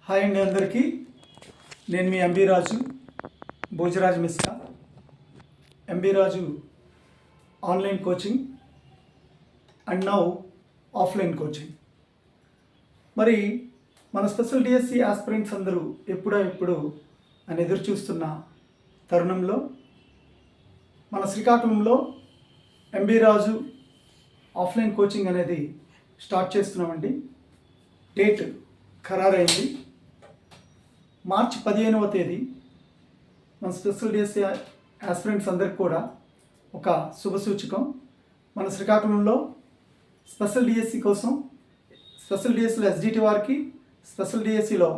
Hi అండి అందరికీ. నేను మీ MB Raju, Bhojaraj Miska. MB Raju online coaching and now offline coaching. మరి మన స్పెషల్ డిఎస్సి ఆస్పిరెంట్స్ అందరూ ఎప్పుడు అని ఎదురు చూస్తున్న తరుణంలో మన శ్రీకాకుళంలో ఎంబీ రాజు ఆఫ్లైన్ కోచింగ్ అనేది స్టార్ట్ చేస్తున్నామండి. డేట్ ఖరారైంది. మార్చి 15వ తేదీ. మన స్పెషల్ డిఎస్సి ఆస్పిరెంట్స్ అందరికి కూడా ఒక శుభసూచకం. మన శ్రీకాకుళంలో స్పెషల్ డిఎస్సి కోసం, స్పెషల్ డిఎస్సిలో ఎస్డిటి వారికి, స్పెషల్ డిఎస్సిలో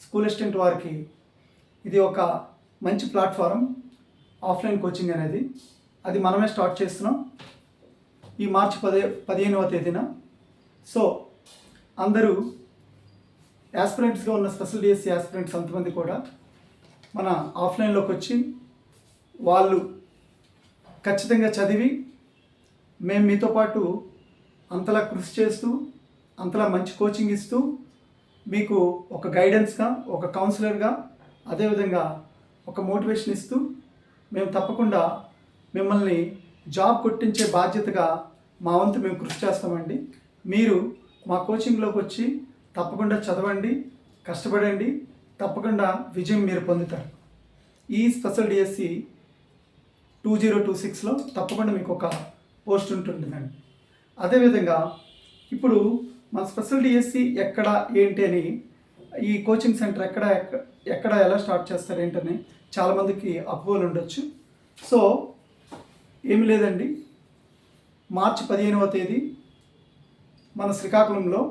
స్కూల్ అసిస్టెంట్ వారికి ఇది ఒక మంచి ప్లాట్ఫారం ఆఫ్లైన్ కోచింగ్ అనేది. అది మనమే స్టార్ట్ చేస్తున్నాం ఈ మార్చి 15వ తేదీన. సో అందరూ యాస్పిరెంట్స్గా ఉన్న స్పెషల్ డిఎస్సి యాస్పిరెంట్స్ అంతమంది కూడా మన ఆఫ్లైన్లోకి వచ్చి వాళ్ళు ఖచ్చితంగా చదివి మేము మీతో పాటు అంతలా కృషి చేస్తూ, అంతలా మంచి కోచింగ్ ఇస్తూ, మీకు ఒక గైడెన్స్గా, ఒక కౌన్సిలర్గా, అదేవిధంగా ఒక మోటివేషన్ ఇస్తూ మేము తప్పకుండా మిమ్మల్ని జాబ్ కొట్టించే బాధ్యతగా మా వంతు మేము కృషి చేస్తామండి. మీరు మా కోచింగ్లోకి వచ్చి తప్పకుండా చదవండి, కష్టపడండి, తప్పకుండా విజయం మీరు పొందుతారు. ఈ స్పెషల్ డిఎస్సి 2026లో తప్పకుండా మీకు ఒక పోస్ట్ ఉంటుందండి. అదేవిధంగా ఇప్పుడు మన స్పెషల్ డిఎస్సి ఎక్కడ ఏంటి అని, ఈ కోచింగ్ సెంటర్ ఎక్కడ ఎలా స్టార్ట్ చేస్తారు ఏంటని చాలామందికి అపోహలు ఉండొచ్చు. సో ఏమి లేదండి, మార్చి 15వ తేదీ మన శ్రీకాకుళంలో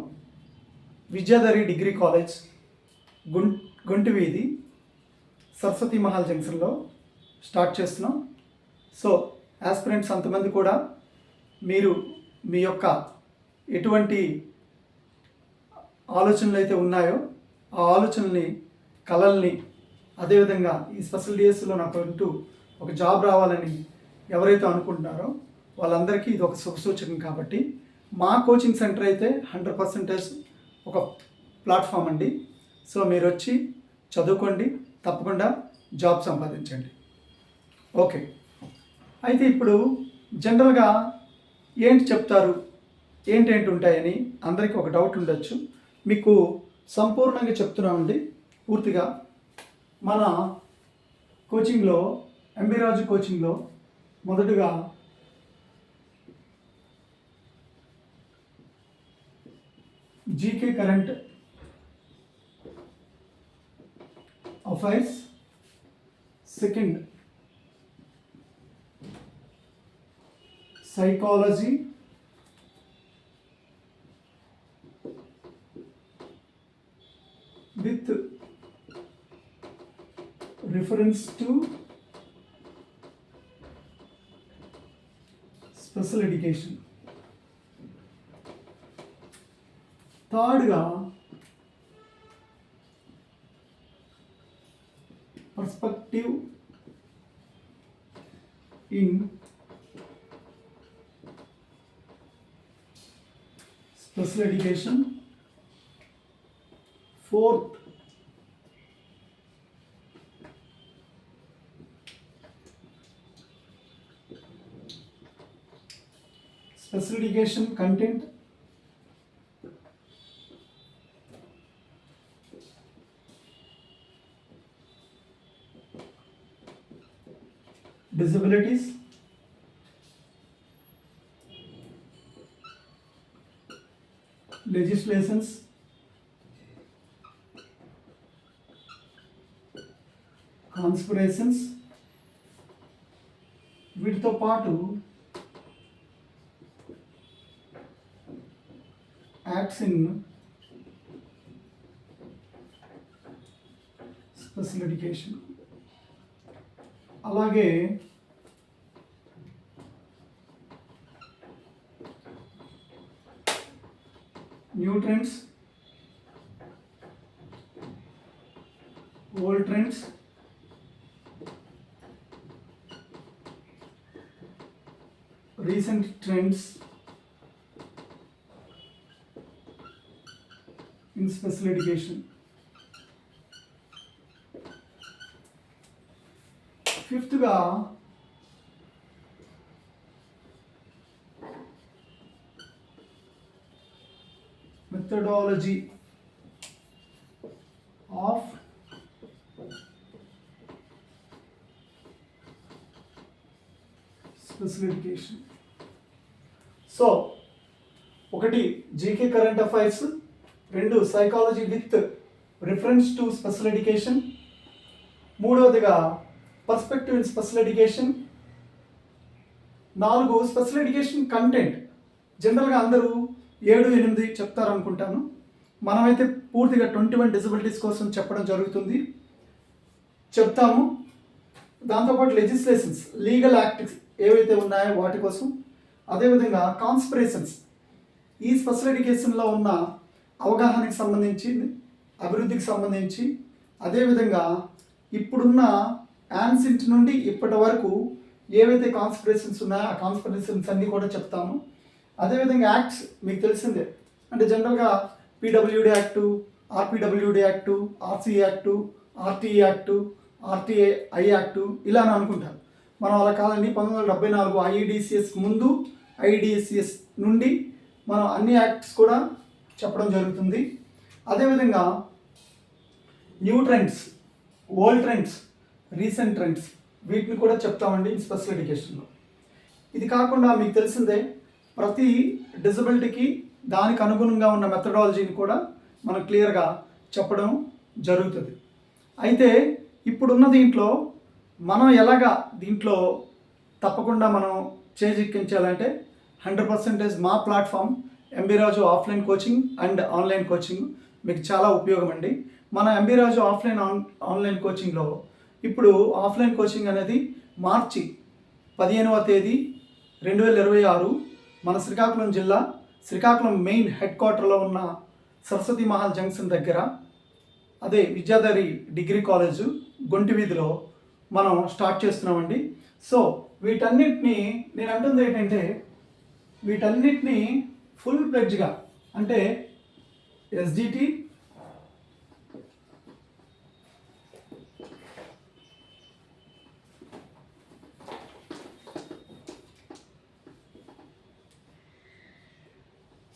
విద్యాధరి డిగ్రీ కాలేజ్, గుంటి వీధి, సరస్వతి మహల్ జంక్షన్లో స్టార్ట్ చేస్తున్నాం. సో యాస్పిరెంట్స్ అంతమంది కూడా మీరు మీ యొక్క ఎటువంటి ఆలోచనలు అయితే ఉన్నాయో ఆ ఆలోచనల్ని, కళల్ని, అదేవిధంగా ఈ స్పెషల్ డిఎస్సిలో నాకు అంటూ ఒక జాబ్ రావాలని ఎవరైతే అనుకుంటున్నారో వాళ్ళందరికీ ఇది ఒక శుభసూచకం. కాబట్టి మా కోచింగ్ సెంటర్ అయితే 100% ఒక ప్లాట్ఫామ్ అండి. సో మీరు వచ్చి చదువుకోండి, తప్పకుండా జాబ్ సంపాదించండి. ఓకే, అయితే ఇప్పుడు జనరల్గా ఏంటి చెప్తారు, ఏంటేంటి ఉంటాయని అందరికీ ఒక డౌట్ ఉండొచ్చు. మీకు సంపూర్ణంగా చెప్తున్నామండి. పూర్తిగా మన కోచింగ్లో, ఎంబీ రాజు కోచింగ్లో మొదటగా GK current affairs, second psychology, with reference to special education. థర్డ్గా perspective in special education. Fourth special education content, disabilities, legislations, conspirations, వీటితో పాటు యాక్ట్స్ ఇన్ స్పెషల్ ఎడ్యుకేషన్, అలాగే new trends, old trends, recent trends in special education. ఫిఫ్త్గా methodology of special education. So ఒకటి GK current affairs, రెండు psychology with reference to special education, మూడవదిగా perspective in special education, నాలుగు special education content. జనరల్గా అందరూ 7-8 చెప్తారనుకుంటాను. మనమైతే పూర్తిగా 21 డిజబిలిటీస్ కోసం చెప్పడం జరుగుతుంది, చెప్తాము. దాంతోపాటు లెజిస్లేషన్స్, లీగల్ యాక్ట్స్ ఏవైతే ఉన్నాయో వాటి కోసం, అదేవిధంగా కాన్స్పిరేషన్స్, ఈ స్పెషల్ ఎడ్యుకేషన్లో ఉన్న అవగాహనకి సంబంధించి, అభివృద్ధికి సంబంధించి, అదేవిధంగా ఇప్పుడున్న యాన్సెంట్ నుండి ఇప్పటి వరకు ఏవైతే కాన్స్పిరేషన్స్ ఉన్నాయో ఆ కాన్స్పిరేషన్స్ అన్నీ కూడా చెప్తాము. అదేవిధంగా యాక్ట్స్ మీకు తెలిసిందే, అంటే జనరల్గా PWD act, RPWD act, RC act, RTE act, RTI act ఇలా అని అనుకుంటారు. మనం అలా కాదండి. 1974 ఐఈడిసిఎస్ ముందు, ఐఈడిసిఎస్ నుండి మనం అన్ని యాక్ట్స్ కూడా చెప్పడం జరుగుతుంది. అదేవిధంగా new trends, old trends, recent trends, వీటిని కూడా చెప్తామండి స్పెషల్ ఎడ్యుకేషన్లో. ఇది కాకుండా మీకు తెలిసిందే ప్రతి డిజబిలిటీకి దానికి అనుగుణంగా ఉన్న మెథడాలజీని కూడా మనం క్లియర్గా చెప్పడం జరుగుతుంది. అయితే ఇప్పుడున్న దీంట్లో మనం ఎలాగా దీంట్లో తప్పకుండా మనం చేజిక్కించాలంటే 100% మా platform MB Raju offline coaching and online coaching మీకు చాలా ఉపయోగం అండి. మన ఎంబీ రాజు ఆన్లైన్ కోచింగ్లో ఇప్పుడు ఆఫ్లైన్ కోచింగ్ అనేది మార్చి 15వ తేదీ 2026 మన శ్రీకాకుళం జిల్లా, శ్రీకాకుళం మెయిన్ హెడ్ క్వార్టర్లో ఉన్న సరస్వతి మహల్ జంక్షన్ దగ్గర, అదే విద్యాధరి డిగ్రీ కాలేజు గొంటి వీధిలో మనం స్టార్ట్ చేస్తున్నామండి. సో వీటన్నిటిని నేను అంటుంది ఏంటంటే, వీటన్నిటిని ఫుల్ ప్లెడ్జ్గా, అంటే ఎస్జిటి,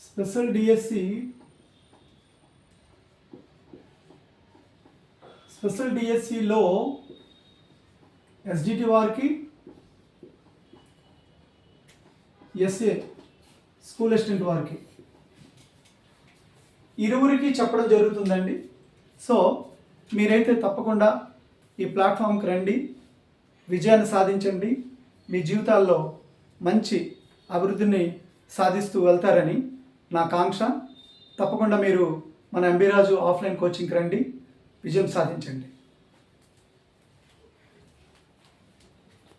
స్పెషల్ డిఎస్సి, స్పెషల్ డిఎస్సిలో ఎస్జిటి వారికి, ఎస్ఏ స్కూల్ అసిస్టెంట్ వారికి ఇరువురికి చెప్పడం జరుగుతుందండి. సో మీరైతే తప్పకుండా ఈ ప్లాట్ఫామ్కి రండి, విజయాన్ని సాధించండి, మీ జీవితాల్లో మంచి అభివృద్ధిని సాధిస్తూ వెళ్తారని నా కాంక్ష. తప్పకుండా మీరు మన ఎంబీ రాజు ఆఫ్లైన్ కోచింగ్కి రండి, విజయం సాధించండి.